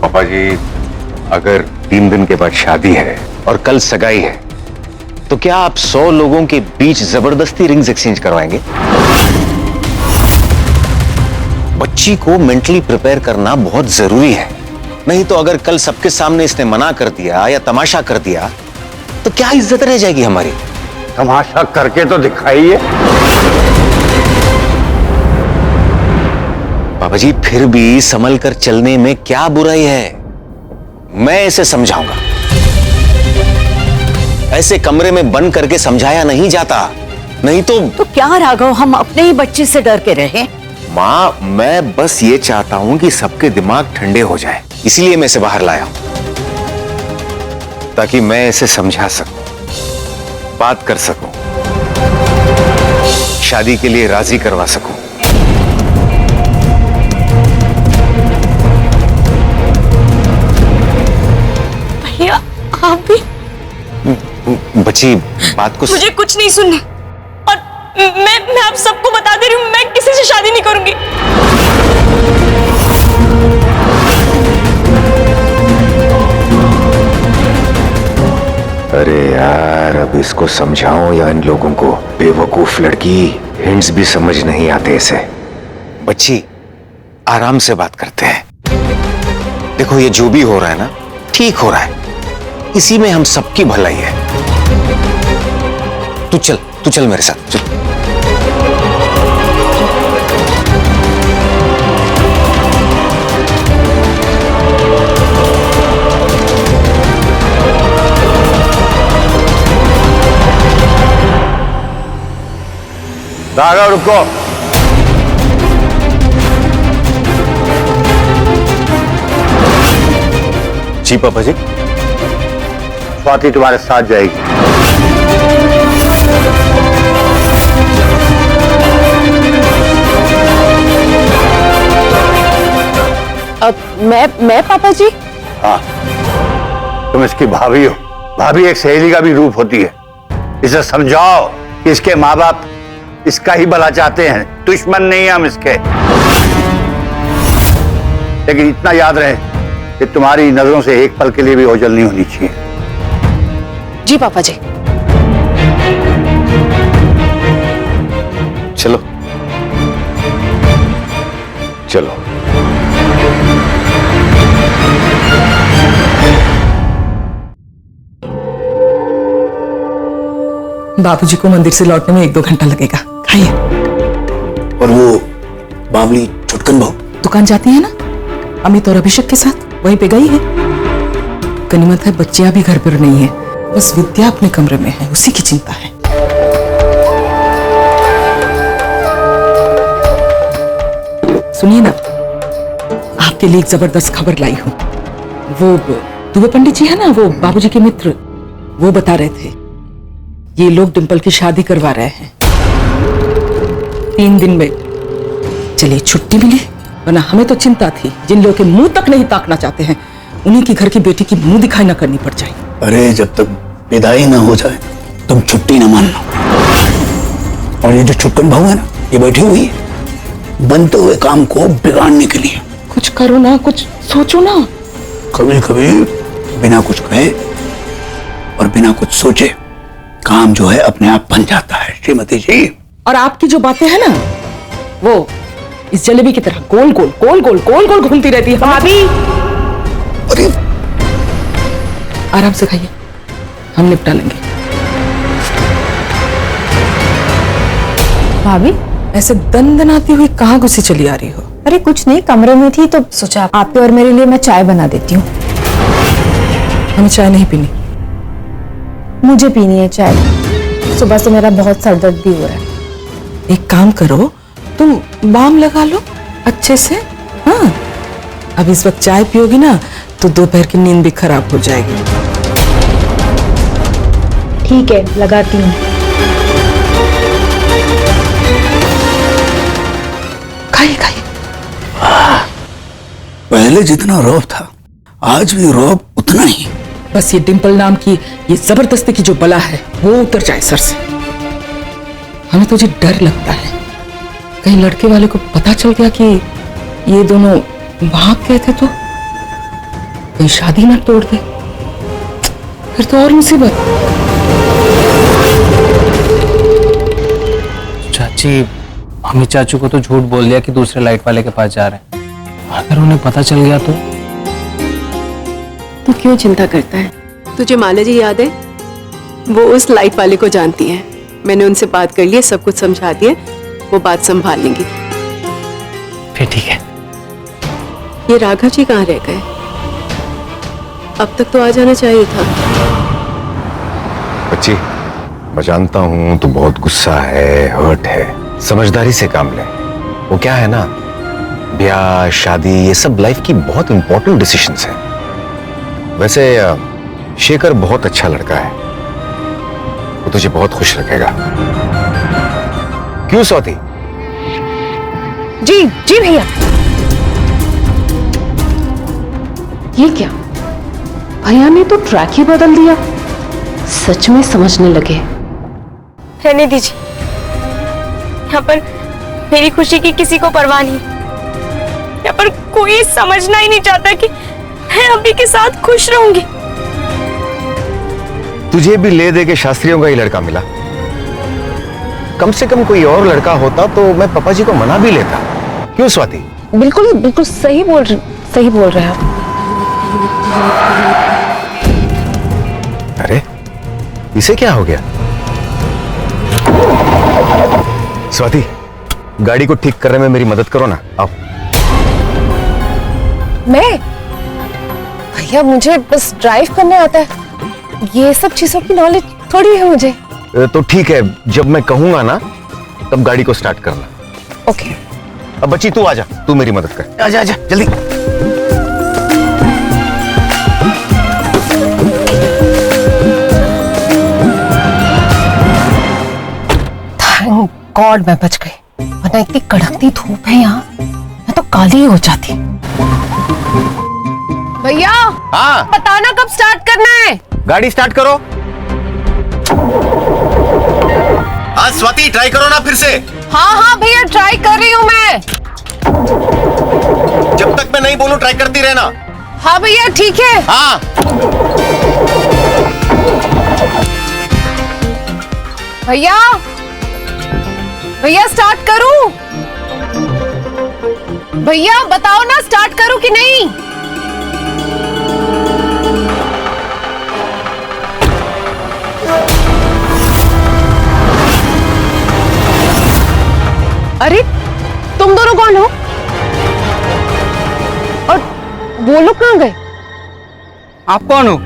पापा जी, अगर 3 दिन के बाद शादी है और कल सगाई है, तो क्या आप 100 लोगों के बीच जबरदस्ती रिंग्स एक्सचेंज करवाएंगे? बच्ची को मेंटली प्रिपेयर करना बहुत जरूरी है। नहीं तो अगर कल सबके सामने इसने मना कर दिया या तमाशा कर दिया तो क्या इज्जत रह जाएगी हमारी? तमाशा करके तो दिखाइए। बाबा जी, फिर भी संभल कर चलने में क्या बुराई है? मैं इसे समझाऊंगा। ऐसे कमरे में बंद करके समझाया नहीं जाता, नहीं तो क्या राघव, हम अपने ही बच्चे से डर के रहे? माँ, मैं बस ये चाहता हूं कि सबके दिमाग ठंडे हो जाए, इसलिए मैं इसे बाहर लाया हूं, ताकि मैं इसे समझा सकूं, बात कर सकूं, शादी के लिए राजी करवा सकूं। भैया, आप भी? बच्ची, बात को मुझे कुछ नहीं सुनना, और मैं आप सबको बता दे रही हूँ, मैं किसी से शादी नहीं करूंगी। अरे यार, अब इसको समझाओ या इन लोगों को? बेवकूफ लड़की, हिंट्स भी समझ नहीं आते इसे। बच्ची, आराम से बात करते हैं। देखो, ये जो भी हो रहा है ना, ठीक हो रहा है, इसी में हम सबकी भलाई है। तू चल मेरे साथ, चल। राघव, रुको। जी पापा जी। स्वाति तुम्हारे साथ जाएगी। अब मैं पापा जी? हाँ, तुम इसकी भाभी हो। भाभी एक सहेली का भी रूप होती है। इसे समझाओ कि इसके माँ बाप इसका ही भला चाहते हैं, दुश्मन नहीं है हम इसके। लेकिन इतना याद रहे कि तुम्हारी नजरों से एक पल के लिए भी ओझल नहीं होनी चाहिए। जी पापा जी। चलो चलो। बाबूजी को मंदिर से लौटने में 1-2 घंटा लगेगा, खाइए। और वो बावली छुटकन बहू दुकान जाती है ना अमित और अभिषेक के साथ, वहीं पे गई है। गनीमत है बच्चियां भी घर पर नहीं है, बस विद्या अपने कमरे में है, उसी की चिंता है। सुनिए ना, आपके लिए एक जबरदस्त खबर लाई हूं। वो दुबे पंडित जी है ना, वो बाबूजी के मित्र, वो बता रहे थे ये लोग डिंपल की शादी करवा रहे हैं 3 दिन में। चलिए, छुट्टी मिली, वरना हमें तो चिंता थी, जिन लोगों के मुंह तक नहीं ताकना चाहते हैं उन्हीं की घर की बेटी की मुंह दिखाई ना करनी पड़ जाए। अरे, जब तक विदाई ना हो जाए तुम छुट्टी ना मानना। और ये जो छुटकन बहू है ना, ये बैठी हुई है बनते हुए काम को बिगाड़ने के लिए। कुछ करो ना, कुछ सोचो ना। कभी कभी बिना कुछ कहे और बिना कुछ सोचे काम जो है अपने आप बन जाता है श्रीमती जी। और आपकी जो बातें हैं ना, वो इस जलेबी की तरह गोल गोल गोल गोल गोल गोल घूमती रहती है। भाभी, अरे आराम से खाइए, हम निपटा लेंगे। भाभी, ऐसे दंदनाती हुई कहाँ घुसी चली आ रही हो? अरे कुछ नहीं, कमरे में थी तो सोचा आपके और मेरे लिए मैं चाय बना देती हूँ। हमें चाय नहीं पीनी। मुझे पीनी है चाय, सुबह से मेरा बहुत सरदर्द भी हो रहा है। एक काम करो, तुम बाम लगा लो अच्छे से। हाँ, अब इस वक्त चाय पियोगी ना तो दोपहर की नींद भी खराब हो जाएगी। ठीक है, लगाती हूँ। खाइए खाइए। पहले जितना रौब था आज भी रौब उतना ही। बस ये डिंपल नाम की ये जबरदस्ती की जो बला है वो उतर जाए सर से। हमें तो जी डर लगता है कहीं लड़के वाले को पता चल गया कि ये दोनों भाग गए थे तो। कहीं शादी ना तोड़ दे, फिर तो और मुसीबत। चाची, मम्मी चाचू को तो झूठ बोल दिया कि दूसरे लाइट वाले के पास जा रहे हैं। अगर उन्हें पता चल गया तो? तू क्यों चिंता करता है? तुझे माला जी याद है? वो उस लाइट वाले को जानती है। मैंने उनसे बात कर ली है, सब कुछ समझा दिया, वो बात संभाल लेंगी। फिर ठीक है। ये राघव जी कहाँ रह गए? अब तक तो आ जाना चाहिए था। बच्ची, मैं जानता हूं तू बहुत गुस्सा है, हर्ट है, समझदारी से काम ले। वो क्या है ना, ब्याह शादी ये सब लाइफ की बहुत इंपॉर्टेंट डिसीजंस हैं। वैसे शेखर बहुत अच्छा लड़का है, वो तुझे बहुत खुश रखेगा। क्यों स्वाति? जी जी भैया। ये क्या? भैया ने तो ट्रैक ही बदल दिया। सच में समझने लगे। रहने दीजिए, यहाँ पर मेरी खुशी की किसी को परवाह नहीं। यहाँ पर कोई समझना ही नहीं चाहता कि मैं अभी के साथ खुश रहूंगी। तुझे भी ले दे के शास्त्रियों का ही लड़का मिला। कम से कम कोई और लड़का होता तो मैं पापा जी को मना भी लेता। क्यों स्वाति? बिल्कुल बिल्कुल सही बोल रहे हैं आप। अरे इसे क्या हो गया? स्वाति, गाड़ी को ठीक करने में मेरी मदद करो ना, आओ। मैं? भैया मुझे बस ड्राइव करने आता है, ये सब चीजों की नॉलेज थोड़ी है मुझे। तो ठीक है, जब मैं कहूंगा ना तब गाड़ी को स्टार्ट करना। ओके। अब बच्ची तू आजा, तू मेरी मदद कर। आजा आजा जल्दी। थैंक गॉड मैं बच गई, वरना इतनी कड़कती धूप है यहाँ, मैं तो काली हो जाती। भैया हाँ बताना कब स्टार्ट करना है? गाड़ी स्टार्ट करो। हाँ स्वाति, ट्राई करो ना फिर से। हाँ भैया ट्राई कर रही हूँ मैं। जब तक मैं नहीं बोलूं ट्राई करती रहना। हाँ भैया ठीक है। हाँ भैया भैया स्टार्ट करूं? भैया बताओ ना स्टार्ट करूं कि नहीं? अरे तुम दोनों कौन हो? और वो लोग कहां गए? आप कौन हो?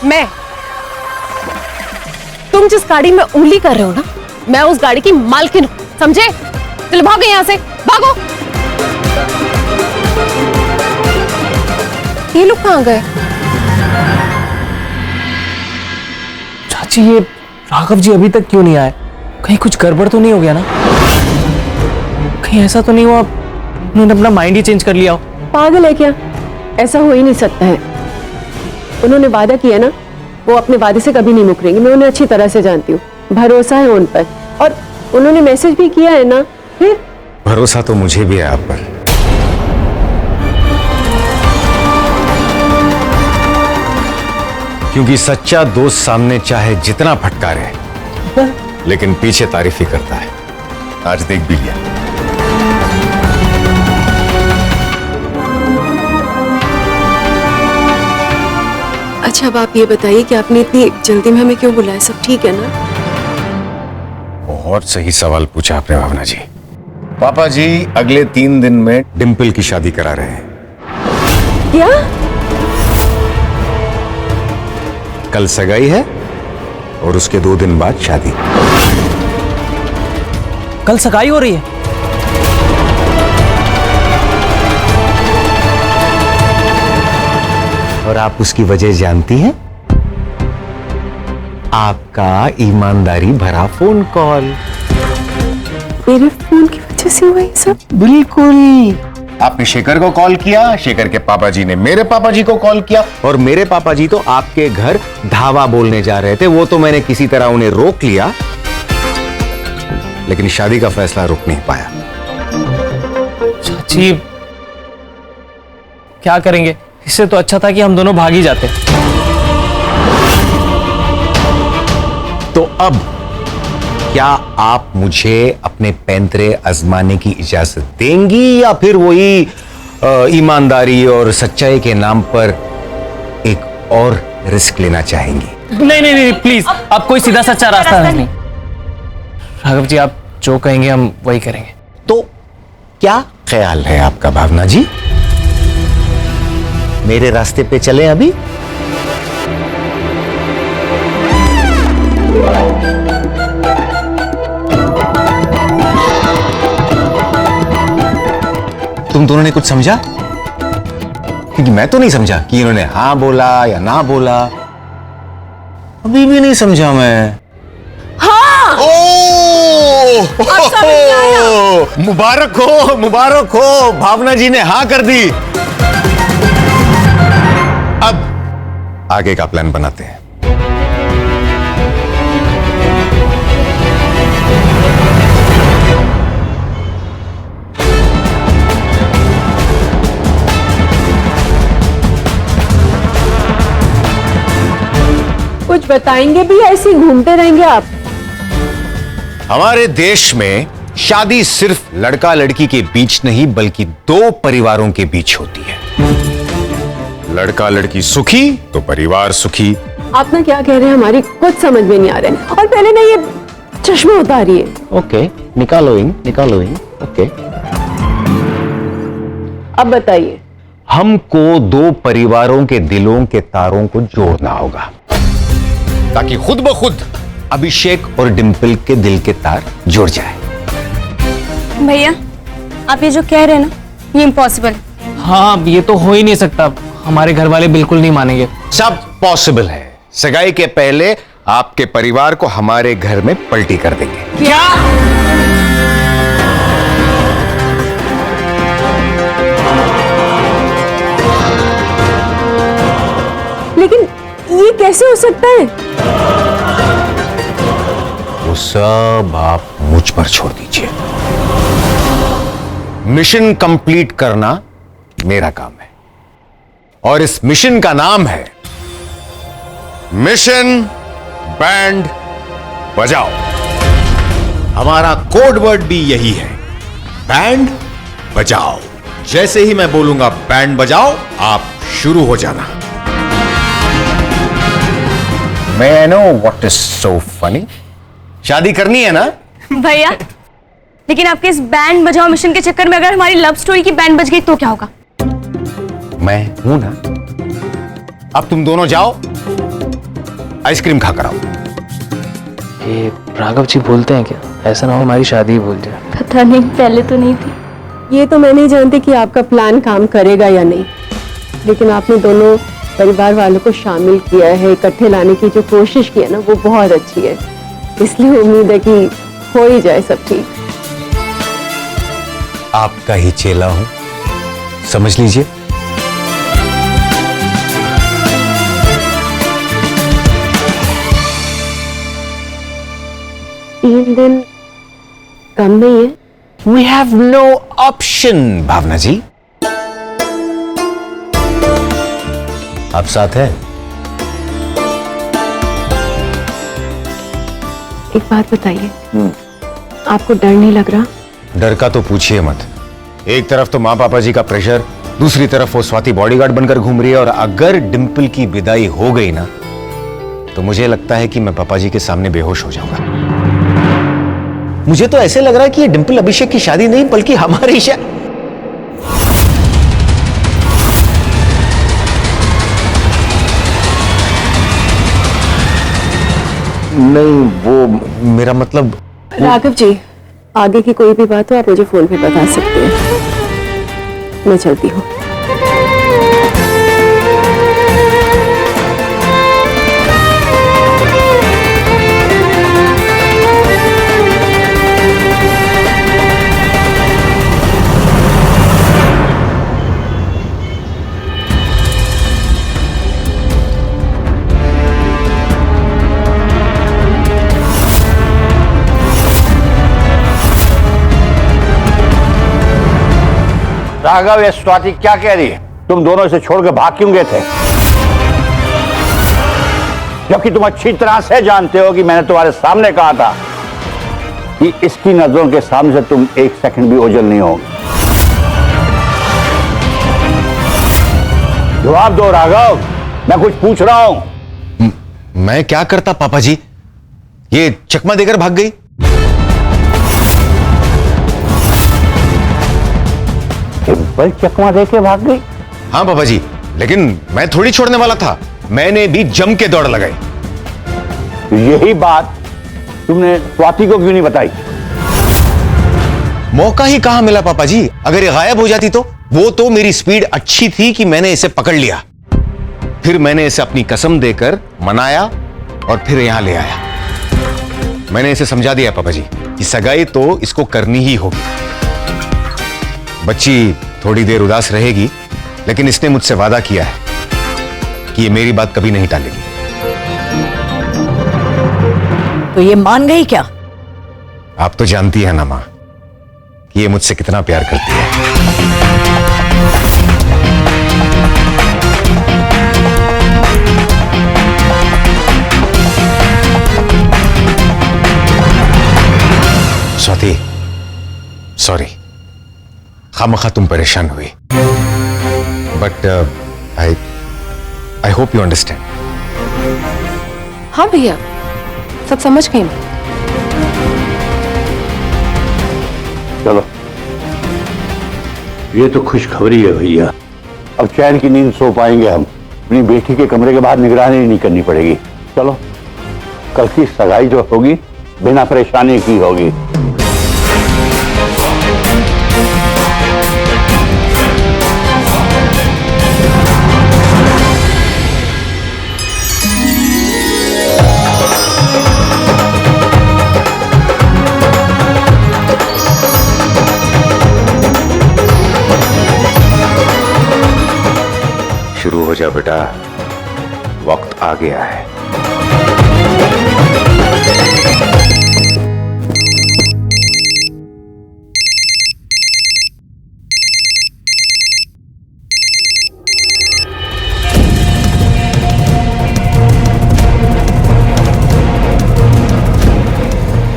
मैं। तुम जिस गाड़ी में उंगली कर रहे हो ना, मैं उस गाड़ी की मालकिन हूं, समझे? चलो भागो यहां से, भागो। ये लोग कहां गए? चाची, ये राघव जी अभी तक क्यों नहीं आए? कहीं कुछ गड़बड़ तो नहीं हो गया ना? कहीं ऐसा तो नहीं हुआ उन्होंने अपना माइंड ही चेंज कर लिया हो? पागल है क्या? ऐसा हो ही नहीं सकता है। उन्होंने वादा किया ना, वो अपने वादे से कभी नहीं मुकरेंगे। मैं उन्हें अच्छी तरह से जानती हूँ, भरोसा है उन पर, और उन्होंने मैसेज भी किया है ना। फिर भरोसा तो मुझे भी है आप पर। क्योंकि सच्चा दोस्त सामने चाहे जितना फटकारे, लेकिन पीछे तारीफ ही करता है। आज देख भी लिया। अच्छा, अब आप ये बताइए कि आपने इतनी जल्दी में हमें क्यों बुलाया? सब ठीक है ना? बहुत सही सवाल पूछा आपने भावना जी। पापा जी अगले 3 दिन में डिम्पल की शादी करा रहे हैं। क्या? कल सगाई है और उसके 2 दिन बाद शादी। कल सगाई हो रही है? और आप उसकी वजह जानती हैं? आपका ईमानदारी भरा फोन कॉल। मेरे फोन की वजह से हुआ ये सब? बिल्कुल। आपने शेखर को कॉल किया, शेखर के पापा जी ने मेरे पापा जी को कॉल किया, और मेरे पापा जी तो आपके घर धावा बोलने जा रहे थे। वो तो मैंने किसी तरह उन्हें रोक लिया, लेकिन शादी का फैसला रुक नहीं पाया। चाची, क्या करेंगे? इससे तो अच्छा था कि हम दोनों भाग ही जाते। तो अब क्या आप मुझे अपने पैंतरे आजमाने की इजाजत देंगी या फिर वही ईमानदारी और सच्चाई के नाम पर एक और रिस्क लेना चाहेंगी? नहीं नहीं नहीं, प्लीज, आप कोई सीधा सच्चा रास्ता नहीं। राघव जी, आप जो कहेंगे हम वही करेंगे। तो क्या ख्याल है आपका भावना जी? मेरे रास्ते पे चलें अभी? तुम दोनों ने कुछ समझा? क्योंकि मैं तो नहीं समझा कि इन्होंने हाँ बोला या ना बोला। अभी भी नहीं समझा मैं। हाँ। मुबारक हो, भावना जी ने हाँ कर दी। अब आगे का प्लान बनाते हैं। कुछ बताएंगे भी या ऐसे ही घूमते रहेंगे आप? हमारे देश में शादी सिर्फ लड़का लड़की के बीच नहीं बल्कि दो परिवारों के बीच होती है। लड़का लड़की सुखी तो परिवार सुखी। आप ना क्या कह रहे हैं, हमारी कुछ समझ में नहीं आ रहा है। और पहले ना ये चश्मा उतारिए। ओके, निकालो इन। ओके, अब बताइए। हमको दो परिवारों के दिलों के तारों को जोड़ना होगा ताकि खुद ब खुद अभिषेक और डिंपल के दिल के तार जुड़ जाए। भैया, आप ये जो कह रहे हैं ना, ये इम्पॉसिबल। हाँ, ये तो हो ही नहीं सकता। हमारे घर वाले बिल्कुल नहीं मानेंगे। सब पॉसिबल है। सगाई के पहले आपके परिवार को हमारे घर में पलटी कर देंगे। क्या? लेकिन ये कैसे हो सकता है? वो सब आप मुझ पर छोड़ दीजिए। मिशन कंप्लीट करना मेरा काम है और इस मिशन का नाम है मिशन बैंड बजाओ। हमारा कोड वर्ड भी यही है, बैंड बजाओ। जैसे ही मैं बोलूंगा बैंड बजाओ, आप शुरू हो जाना। May I know what is so funny? शादी करनी है ना? भैया, लेकिन आपके इस बैंड बजाओ मिशन के चक्कर में अगर हमारी लव स्टोरी की बैंड बज गई तो क्या होगा? मैं हूं ना। अब तुम दोनों जाओ, आइसक्रीम खाकर आओ। ये राघव जी बोलते हैं क्या? ऐसा ना हो हमारी शादी ही भूल जाए। पता नहीं, पहले तो नहीं थी। ये तो मैं नहीं जानती कि आपका प्लान काम करेगा या नहीं, लेकिन आपने दोनों परिवार वालों को शामिल किया है, इकट्ठे लाने की जो कोशिश की है ना, वो बहुत अच्छी है। इसलिए उम्मीद है कि हो ही जाए सब ठीक। आपका ही चेला हूं, समझ लीजिए। तीन दिन कम नहीं है? We have no option, भावना जी। आप साथ हैं? एक बात बताइए, आपको डर नहीं लग रहा? डर का तो पूछिए मत। एक तरफ तो माँ पापा जी का प्रेशर, दूसरी तरफ वो स्वाति बॉडीगार्ड बनकर घूम रही है, और अगर डिंपल की विदाई हो गई ना तो मुझे लगता है कि मैं पापा जी के सामने बेहोश हो जाऊंगा। मुझे तो ऐसे लग रहा है कि ये डिंपल अभिषेक की शादी नहीं बल्कि हमारी शादी। नहीं, वो मेरा मतलब। राघव जी, आगे की कोई भी बात हो आप मुझे फोन पे बता सकते हैं। मैं चलती हूँ। राघव, ये स्वाति क्या कह रही है? तुम दोनों इसे छोड़ के भाग क्यों गए थे? जबकि तुम अच्छी तरह से जानते हो कि मैंने तुम्हारे सामने कहा था कि इसकी नजरों के सामने से तुम एक सेकंड भी ओझल नहीं होगे। जवाब दो राघव, मैं कुछ पूछ रहा हूं। मैं क्या करता पापा जी, ये चकमा देकर भाग गई। सिंपल चकमा देके भाग गई? हाँ पापा जी, लेकिन मैं थोड़ी छोड़ने वाला था, मैंने भी जम के दौड़ लगाई। यही बात तुमने स्वाति को क्यों नहीं बताई? मौका ही कहां मिला पापा जी, अगर ये गायब हो जाती तो। वो तो मेरी स्पीड अच्छी थी कि मैंने इसे पकड़ लिया, फिर मैंने इसे अपनी कसम देकर मनाया और फिर यहां ले आया। मैंने इसे समझा दिया पापा जी कि सगाई तो इसको करनी ही होगी। बच्ची थोड़ी देर उदास रहेगी, लेकिन इसने मुझसे वादा किया है कि ये मेरी बात कभी नहीं टालेगी। तो ये मान गई क्या? आप तो जानती है ना मां कि ये मुझसे कितना प्यार करती है। स्वाति, सॉरी, खामखा तुम परेशान हुई, but I hope you understand. हाँ भैया, सब समझ गई मैं। चलो, ये तो खुशखबरी है भैया। अब चैन की नींद सो पाएंगे हम। अपनी बेटी के कमरे के बाहर निगरानी नहीं करनी पड़ेगी। चलो, कल की सगाई जो होगी बिना परेशानी की होगी। शुरू हो जा बेटा, वक्त आ गया है।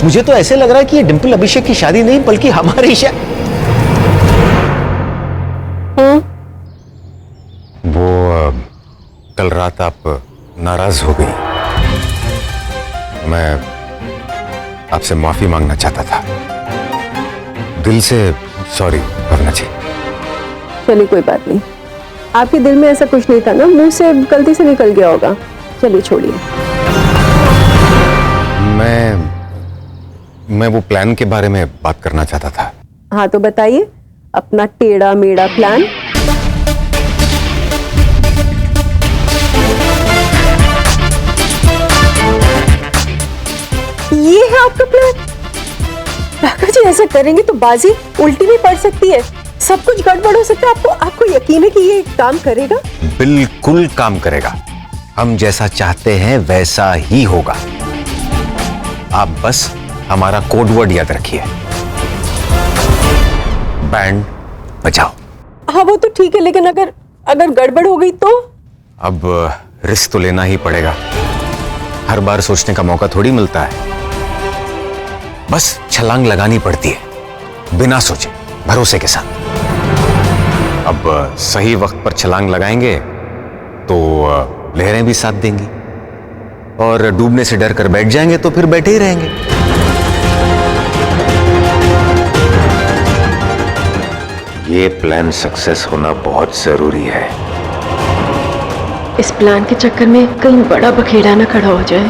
मुझे तो ऐसे लग रहा है कि ये डिंपल अभिषेक की शादी नहीं बल्कि हमारी वो कल रात आप नाराज हो गई, मैं आपसे माफी मांगना चाहता था। दिल से सॉरी करना चाहिए। चलिए कोई बात नहीं, आपके दिल में ऐसा कुछ नहीं था ना, मुंह से गलती से निकल गया होगा। चलिए छोड़िए। मैं वो प्लान के बारे में बात करना चाहता था। हाँ तो बताइए अपना टेढ़ा मेढ़ा प्लान। ये है आपका प्लान? राघव जी ऐसा करेंगे तो बाजी उल्टी भी पड़ सकती है, सब कुछ गड़बड़ हो सकता है। आपको यकीन है कि ये काम करेगा? बिल्कुल काम करेगा। हम जैसा चाहते हैं वैसा ही होगा। आप बस हमारा कोड वर्ड याद रखिए, बैंड बजाओ। हाँ वो तो ठीक है, लेकिन अगर गड़बड़ हो गई तो? अब रिस्क तो लेना ही पड़ेगा, हर बार सोचने का मौका थोड़ी मिलता है। बस छलांग लगानी पड़ती है बिना सोचे, भरोसे के साथ। अब सही वक्त पर छलांग लगाएंगे तो लहरें भी साथ देंगी, और डूबने से डर कर बैठ जाएंगे तो फिर बैठे ही रहेंगे। ये प्लान सक्सेस होना बहुत जरूरी है। इस प्लान के चक्कर में कहीं बड़ा बखेड़ा ना खड़ा हो जाए।